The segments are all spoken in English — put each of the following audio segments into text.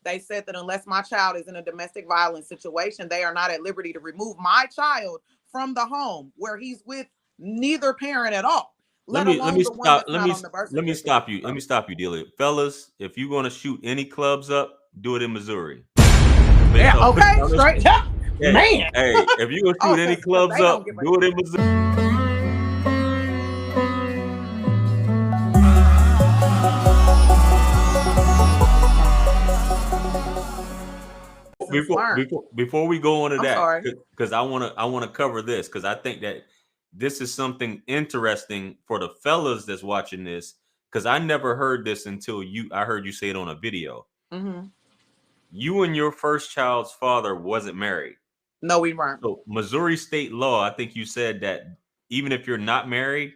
They said that unless my child is in a domestic violence situation, they are not at liberty to remove my child from the home where he's with neither parent at all, Let let me let me alone the one stop. that's not on the birth Let me certificate. stop you. Let me stop you, dealer. Fellas, if you're gonna shoot any clubs up, do it in Missouri. Yeah, Based off okay, straight. understand. Yeah, Hey, man. hey, if you're gonna shoot Oh, any because clubs they up, don't give a do it in Missouri. lessons learned. Before we go on to I'm that, sorry. because I wanna cover this because I think that this is something interesting for the fellas that's watching this because I never heard this until I heard you say it on a video. Hmm. You and your first child's father wasn't married. No, we weren't. So Missouri state law, I think you said that even if you're not married,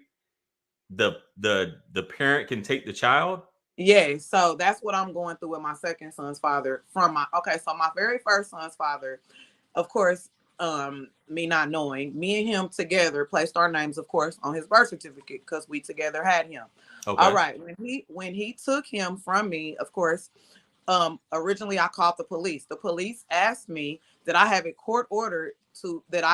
the parent can take the child. Yeah, so that's what I'm going through with my second son's father. From my okay, so my very first son's father, of course, me not knowing, me and him together placed our names, of course, on his birth certificate because we together had him. All Okay. right, when he took him from me, of course, originally I called the police. The police asked me that I have a court order to that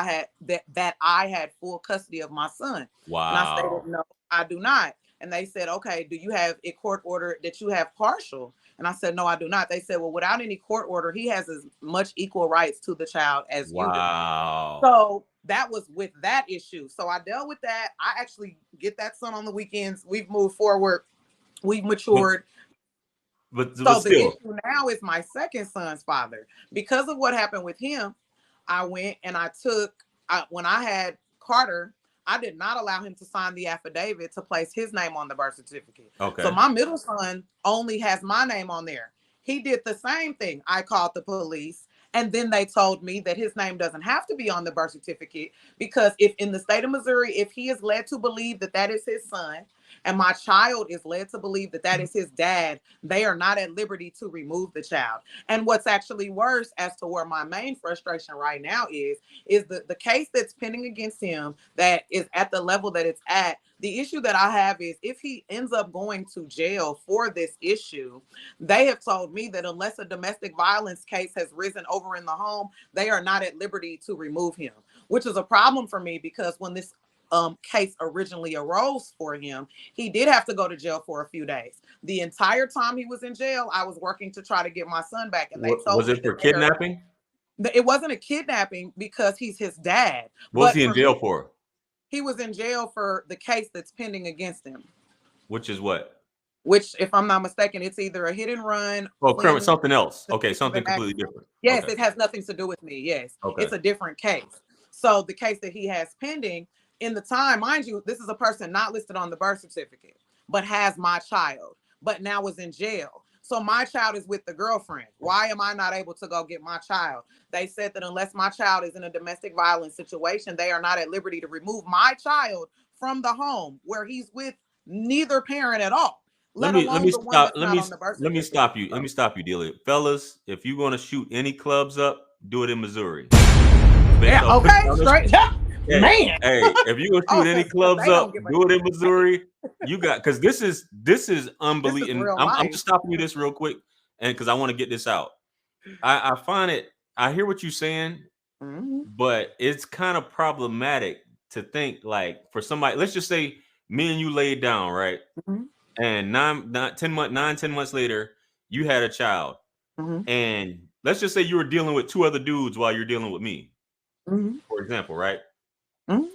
I had full custody of my son, and I stated Wow. no, I do not. And they said, okay, do you have a court order that you have partial? And I said, no, I do not. They said, well, without any court order, he has as much equal rights to the child as you do. Wow. So that was with that issue. So I dealt with that. I actually get that son on the weekends. We've moved forward. We've But matured. but So the still. issue now is my second son's father. Because of what happened with him, I went and when I had Carter, I did not allow him to sign the affidavit to place his name on the birth certificate. So Okay. my middle son only has my name on there. He did the same thing. I called the police and then they told me that his name doesn't have to be on the birth certificate because if in the state of Missouri, if he is led to believe that that is his son and my child is led to believe that that is his dad, they are not at liberty to remove the child. And what's actually worse, as to where my main frustration right now is the case that's pending against him that is at the level that it's at. The issue that I have is if he ends up going to jail for this issue, they have told me that unless a domestic violence case has risen over in the home, they are not at liberty to remove him, which is a problem for me because when this case originally arose for him, he did have to go to jail for a few days. The entire time he was in jail, I was working to try to get my son back, and they Was told me it that for kidnapping? it wasn't a kidnapping because he's his dad, What was but he in for me, jail for? he was in jail for the case that's pending against him. Which is what? Which, if I'm not mistaken, it's either a hit and run, Oh, criminal, fleeing something else. the Okay, scene of an something completely accident. different. Yes, Okay. it has nothing to do with me. Yes, Okay. it's a different case. So the case that he has pending in the time, mind you, this is a person not listed on the birth certificate, but has my child, but now is in jail. So my child is with the girlfriend. Why am I not able to go get my child? They said that unless my child is in a domestic violence situation, they are not at liberty to remove my child from the home where he's with neither parent at all, Let let me let alone me the one stop. that's not on the birth Let me certificate. stop you. Let me stop you, dealer. Fellas, if you're gonna shoot any clubs up, do it in Missouri. Based Yeah, off okay, straight. understand. Yeah, Hey, man. hey, if you gonna shoot Oh, any because clubs they up, don't give a do it in damn. Missouri. You got because this is This is unbelievable. real I'm life. just stopping you this real quick, and because I want to get this out. I find it. I hear what you're saying, Mhm, but it's kind of problematic to think like for somebody. Let's just say me and you laid down, right? mhm, And 10 months later, you had a child, mhm, and let's just say you were dealing with two other dudes while you're dealing with me, mhm, for example, right? mhm,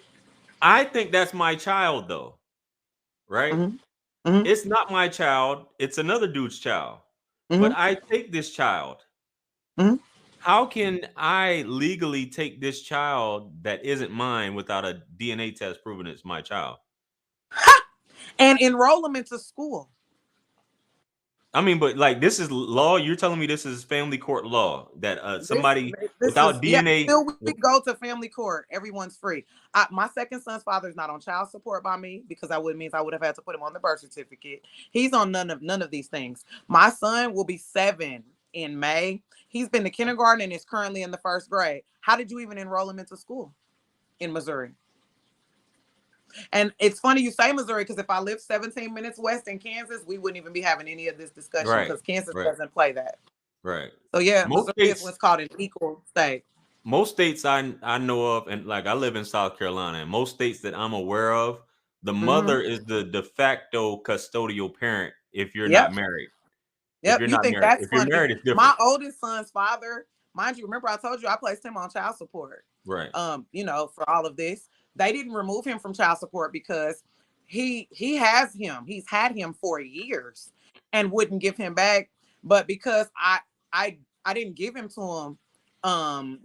I think that's my child, though, right? mhm, mhm, It's not my child; it's another dude's child. But mhm, I take this child. mhm. How can I legally take this child that isn't mine without a DNA test proving it's my child? And enroll them into school. I mean, but like this is law. You're telling me this is family court law that This somebody this without is, yeah. DNA. Till we go to family court, everyone's free. My second son's father is not on child support by me because that would means I would have had to put him on the birth certificate. He's on none of these things. My son will be 7 in May. He's been to kindergarten and is currently in the first grade. How did you even enroll him into school in Missouri? And it's funny you say Missouri because if I lived 17 minutes west in Kansas, we wouldn't even be having any of this discussion Right, because Kansas right. doesn't play that. Right. So yeah, Most Missouri is states what's called an equal state. most states I know of, and like I live in South Carolina, and most states that I'm aware of, the Hmm. mother is the de facto custodial parent if you're not Yep. married. If Yep. you're You not think married. that's If you're funny? married, it's My different. oldest son's father, mind you, remember I told you I placed him on child support. Right. For all of this, they didn't remove him from child support because he has him. He's had him for years and wouldn't give him back. But because I I didn't give him to him,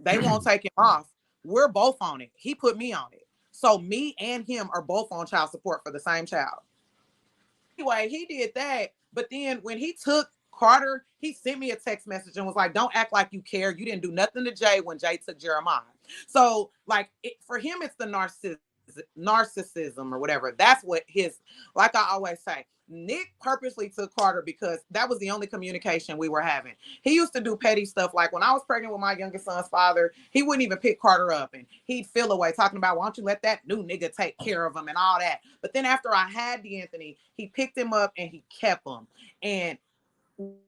they won't take him off. We're both on it. He put me on it. So me and him are both on child support for the same child. Anyway, he did that. But then when he took Carter, he sent me a text message and was like, "Don't act like you care. You didn't do nothing to Jay when Jay took Jeremiah." So, like, for him, it's the narcissism or whatever. That's what his, like I always say, Nick purposely took Carter because that was the only communication we were having. He used to do petty stuff. Like when I was pregnant with my youngest son's father, he wouldn't even pick Carter up and he'd feel away talking about, why don't you let that new nigga take care of him and all that. But then after I had D'Anthony, he picked him up and he kept him. And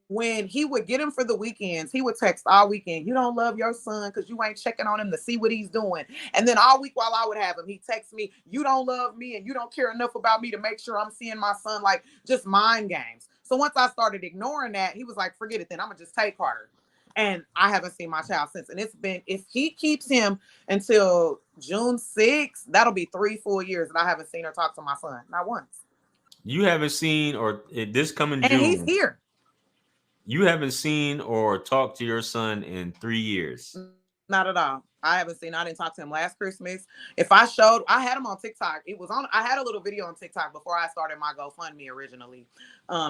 when he would get him for the weekends, he would text all weekend, "You don't love your son because you ain't checking on him to see what he's doing." And then all week while I would have him, he texts me, "You don't love me and you don't care enough about me to make sure I'm seeing my son," like just mind games. So once I started ignoring that, he was like, "Forget it then. I'm gonna just take Carter." And I haven't seen my child since. And it's been, if he keeps him until June 6th, that'll be 3 full years that I haven't seen or talked to my son. Not once. You haven't seen this coming And he's June, here. you haven't seen or talked to your son in 3 years. Not at all. I haven't seen. I didn't talk to him last Christmas. If I showed, I had him on TikTok. It was on. I had a little video on TikTok before I started my GoFundMe originally,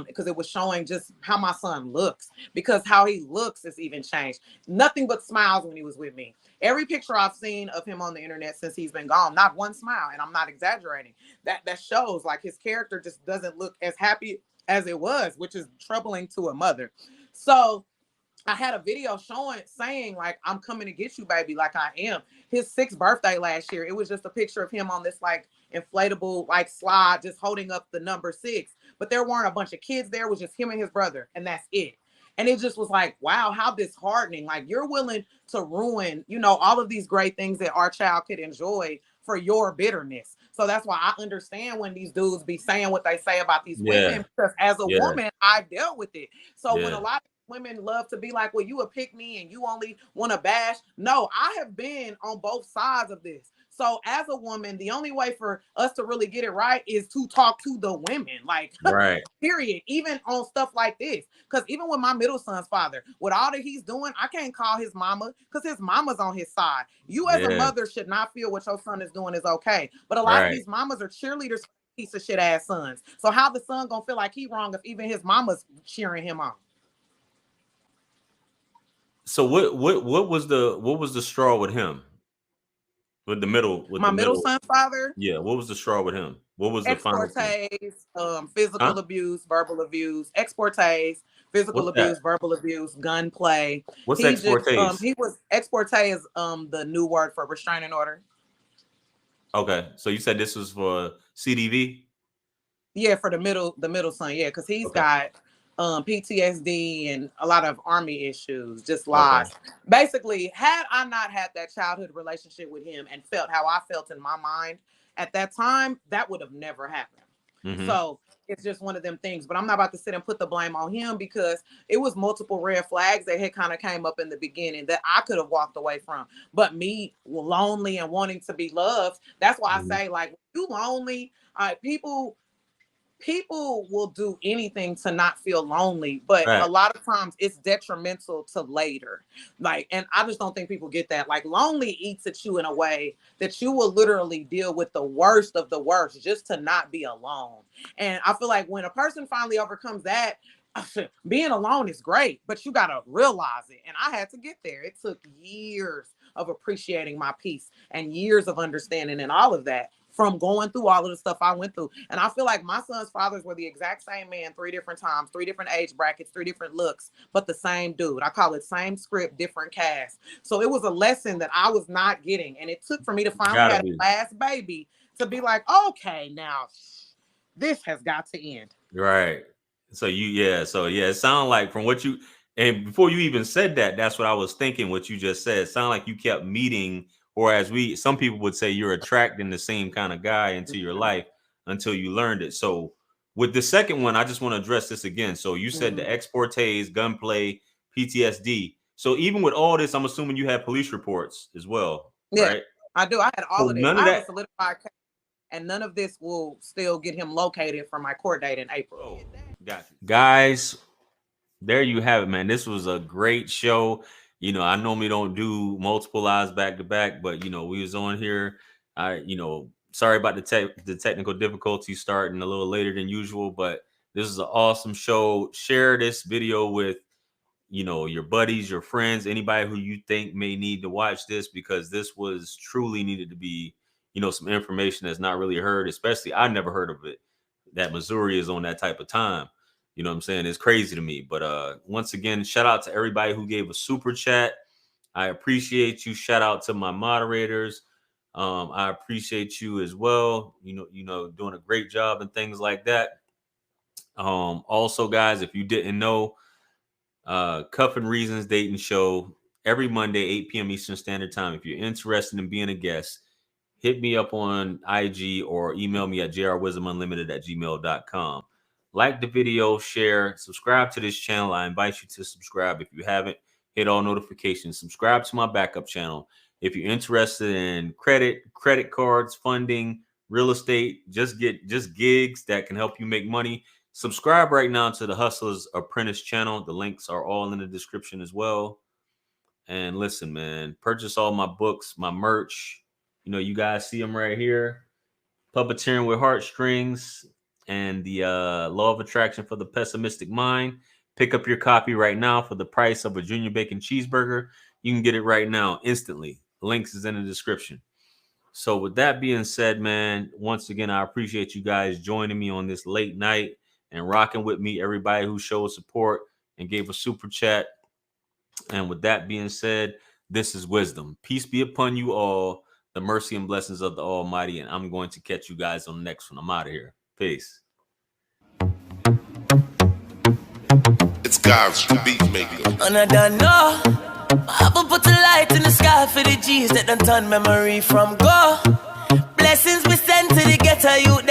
because it was showing just how my son looks. Because how he looks has even changed. Nothing but smiles when he was with me. Every picture I've seen of him on the internet since he's been gone, not one smile, and I'm not exaggerating. That shows like his character just doesn't look as happy as it was, which is troubling to a mother. So I had a video saying like, "I'm coming to get you, baby," like I am. His 6th birthday last year, it was just a picture of him on this like inflatable like slide, just holding up the number 6. But there weren't a bunch of kids there. It was just him and his brother, and that's it. And it just was like, wow, how disheartening. Like you're willing to ruin, all of these great things that our child could enjoy for your bitterness. So that's why I understand when these dudes be saying what they say about these Yeah. women, because as a Yeah. woman, I've dealt with it. So when a Yeah. lot of women love to be like, "Well, you a pick me and you only want to bash." No, I have been on both sides of this. So as a woman, the only way for us to really get it right is to talk to the women. Like, Right. period. Even on stuff like this. Because even with my middle son's father, with all that he's doing, I can't call his mama because his mama's on his side. You as a Yeah. mother should not feel what your son is doing is okay. But a lot of Right. these mamas are cheerleaders, piece of shit ass sons. So how the son gonna feel like he wrong if even his mama's cheering him on? So what was the straw with him? With My the middle middle. son's father, Yeah, what was the straw with him? What was the final thing? exportes, Huh? physical abuse, verbal abuse, exportes, physical What's that? abuse, verbal abuse, gunplay. What's He just exportase? he was exporte is the new word for restraining order. Okay, so you said this was for CDV. Yeah, for the middle son, yeah, because he's Okay. got PTSD and a lot of army issues, just Okay. lost. Basically, had I not had that childhood relationship with him and felt how I felt in my mind at that time, that would have never happened. Mm-hmm. So it's just one of them things. But I'm not about to sit and put the blame on him because it was multiple red flags that had kind of came up in the beginning that I could have walked away from. But me lonely and wanting to be loved, that's why I Mm-hmm. say, like, you lonely, people will do anything to not feel lonely, but a Right. lot of times it's detrimental to later. Like, and I just don't think people get that. Like, lonely eats at you in a way that you will literally deal with the worst of the worst just to not be alone. And I feel like when a person finally overcomes that, being alone is great, but you got to realize it. And I had to get there. It took years of appreciating my peace and years of understanding and all of that from going through all of the stuff I went through. And I feel like my son's fathers were the exact same man 3 different times, 3 different age brackets, 3 different looks, but the same dude. I call it same script, different cast. So it was a lesson that I was not getting. And it took for me to finally Gotta have be. a last baby to be like, okay, now this has got to end. Right. So yeah, it sounds like from what you And before you even said that, that's what I was thinking. What you just said, sound like you kept meeting, or as some people would say, you're attracting the same kind of guy into your life until you learned it. So with the second one, I just want to address this again. So you said the exportes, gunplay, PTSD. So even with all this, I'm assuming you had police reports as well, Yeah, right? I do. I had all So of this. none I of have a that, solidified case, and none of this will still get him located for my court date in April. oh, got you. Guys, there you have it, man. This was a great show. You know, I normally don't do multiple lives back to back, but you know, we was on here. Sorry about the technical difficulties starting a little later than usual, but this is an awesome show. Share this video with your buddies, your friends, anybody who you think may need to watch this, because this was truly needed to be, some information that's not really heard, especially I never heard of it, that Missouri is on that type of time. You know what I'm saying? It's crazy to me. But once again, shout out to everybody who gave a super chat. I appreciate you. Shout out to my moderators. I appreciate you as well. Doing a great job and things like that. Also, guys, if you didn't know, Cuffin Reasons Dating Show every Monday, 8 p.m. Eastern Standard Time. If you're interested in being a guest, hit me up on IG or email me at jrwisdomunlimited@gmail.com. Like the video, share, subscribe to this channel. I invite you to subscribe if you haven't. Hit all notifications. Subscribe to my backup channel. If you're interested in credit cards, funding, real estate, just gigs that can help you make money, subscribe right now to the Hustler's Apprentice channel. The links are all in the description as well. And listen, man, purchase all my books, my merch. You guys see them right here. Puppeteering with Heartstrings and the Law of Attraction for the Pessimistic Mind. Pick up your copy right now for the price of a junior bacon cheeseburger. You can get it right now instantly. Links is in the description. So with that being said, man, once again, I appreciate you guys joining me on this late night and rocking with me, everybody who showed support and gave a super chat. And with that being said, this is Wisdom. Peace be upon you all, the mercy and blessings of the Almighty. And I'm going to catch you guys on the next one. I'm out of here. Peace. It's God's beat maker. And I don't know. I will put a light in the sky for the G's that done turn memory from go. Blessings we send to the ghetto youth.